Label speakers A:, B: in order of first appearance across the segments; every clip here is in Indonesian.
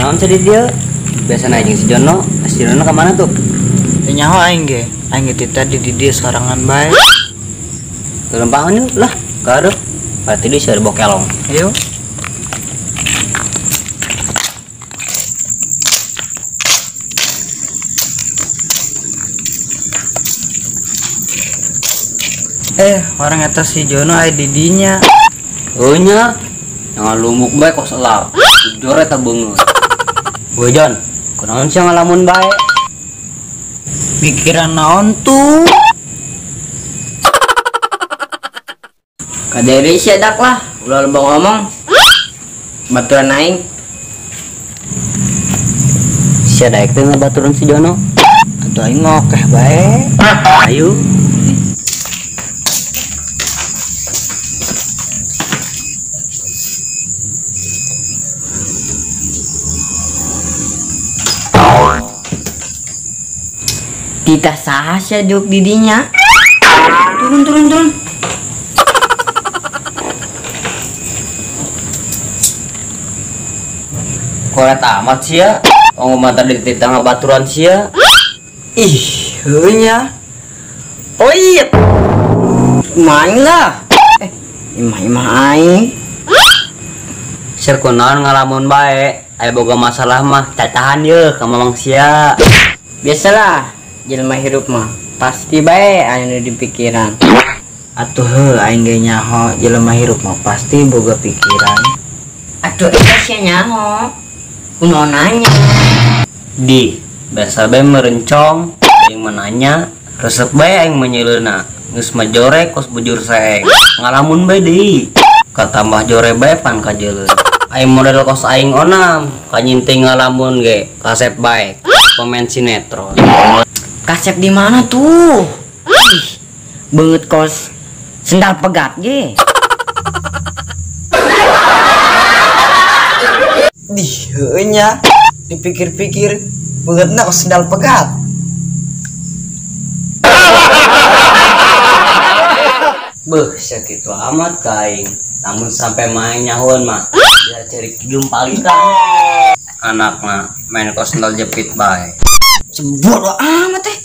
A: Kunaon sedih dia? Biasa naik si Jono kemana tuh?
B: Nyaho aing ge tadi di dia sekarangan bae.
A: Kelempangan yuk lah, garep. Berarti dia sih bokelong.
B: Ayo. Orang eta si Jono aya di dinya.
A: Oh nya, yang lumuk bae kok selap. Jore tak beungeut. Woi Jon, kunaon sih ngalamun bae?
B: Pikiran naon tuh?
C: Kaderi sedak lah, ulah loba ngomong. Baturan aing.
A: Sia daek teh ngabaturan si Jono.
B: Atuh aing ngokeh bae.
A: Ayo.
C: Kita saha sia duk didinya. Turun.
A: Koret amat sia. Ngomong tadi dititang ngabaturan sia.
B: Ih, heunya. Oh iya.
C: Main lah. Imah aing.
A: Sir kunaon ngalamun bae. Aya boga masalah mah cacahan ye ka mamang sia.
C: Biasalah, jelema hirup mah pasti bae anu di pikiran.
B: Atuh heuh aing ge nyaho jelema hirup mah pasti boga pikiran.
C: Atuh eta sia nyaho. Kunaon nanya.
A: Di, biasa bae merencong, aing menanya, resep bae aing menyeuleuna. Geus mah jore kos bujur saeng. Ngalamun bae deui. Katambah jore bae pan kajeuleuh. Aing model kos aing onam, kanyinting ngalamun ge, kasep bae. Pemain sinetron.
C: Kasep di mana tuh? Ih, beungeut kos sendal pegat ge.
B: Dih, heunya dipikir-pikir beungeutna kos sendal pegat.
A: Beuh, sakitu amat ka aing. Namun sampai main nyahun mah, dia cari kidung palitan. Anakna main kos sendal jepit bae.
C: Bodoh amat teh.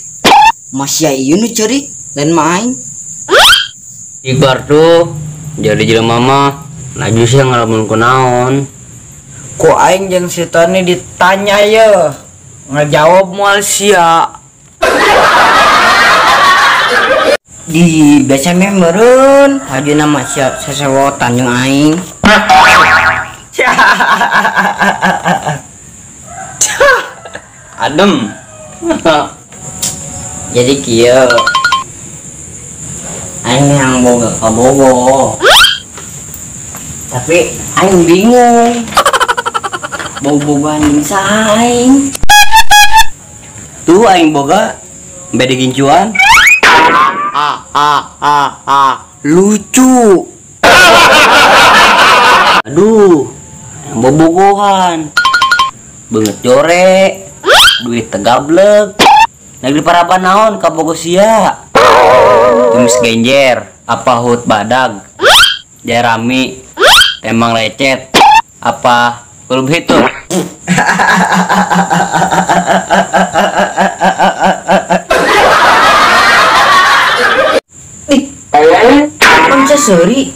C: Masih ieu nu ceurik lain main.
A: Ibar tuh, jadi jelema mah najus yang ngalamun kunaon.
B: Ku aing jeung si Tony ditanya ye. Ngajawab moal sia.
C: Di biasa meh meureun hadina mah sia sesewotan jeung aing.
A: Adem.
C: Jadi kieu aing yang boga kabogo. Tapi aing bingung. Bobogan jeung saing.
A: Tuh aing boga bede gincuan.
B: Lucu.
A: Aduh, yang bobogohan. Beungeut jore, duit tegablek. Negeri paraban naon ka bogo sia. Tumis genjer, apa hut badag. Jerami, tembang lecet, apa kulub hitung.
C: Panca seuri.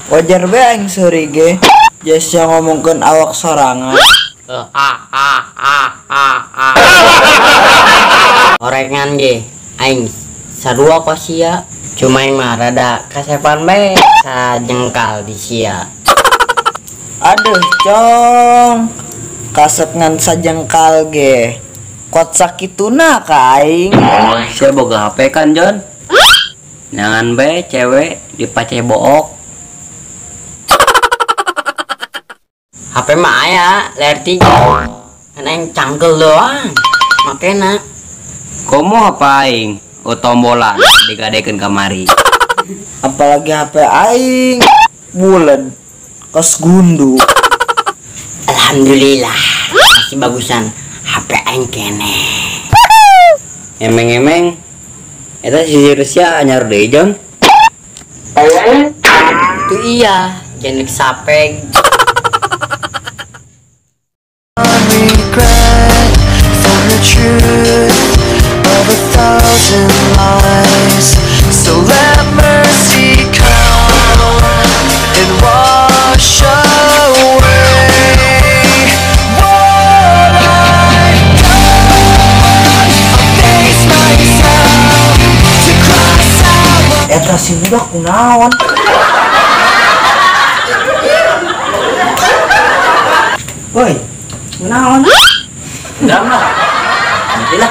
B: Wajar bae aing seuri ge. Jas yang ngomongkeun awak sorangan.
C: Orengan ge aing sarua kos sia. Cuma aing mah rada kasepan bae sajengkal di sia.
B: Aduh, cong. Kasep ngan sajengkal ge. Kot sakituna ka aing.
A: Saya boga HP kan Jon. Jangan bae cewek dipace book.
C: HP mah aya layar 3. Kan aing cangkel doang. Makena
A: Komo apa aing? Tombolan digadekeun kamari.
B: Apalagi HP aing bulan kos gundu.
C: alhamdulillah masih bagusan HP aing kene.
A: Emeng-emeng eta si Rusia anyar deui Jon.
B: Tuh
C: Iya, jenik sapeg.
D: Regret for the truth of 1,000 lies. So let mercy come and wash away what I've done. I'll face myself to cross out.
B: Eta si budak kunaon? Woi, kunaon?
A: Drama. Nantilah.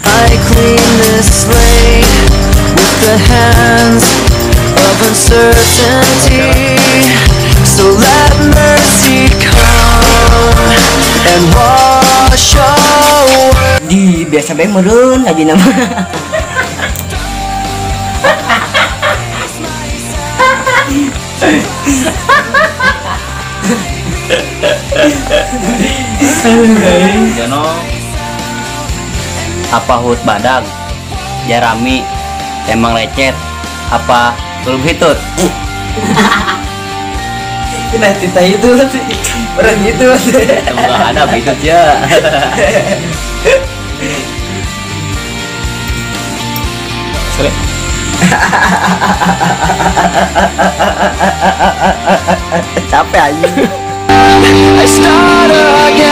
D: I clean this slate with the hands of uncertainty. So let mercy come and wash away.
B: Di biasa bae meureun aja nama.
A: Jono. Apa hut badag? Jarami. Emang lecet. Apa belum hitut?
B: Kita cerita itu sih. Orang gitu.
A: Enggak ada hitut ya. Sorry.
B: Capek aja.
D: I start again.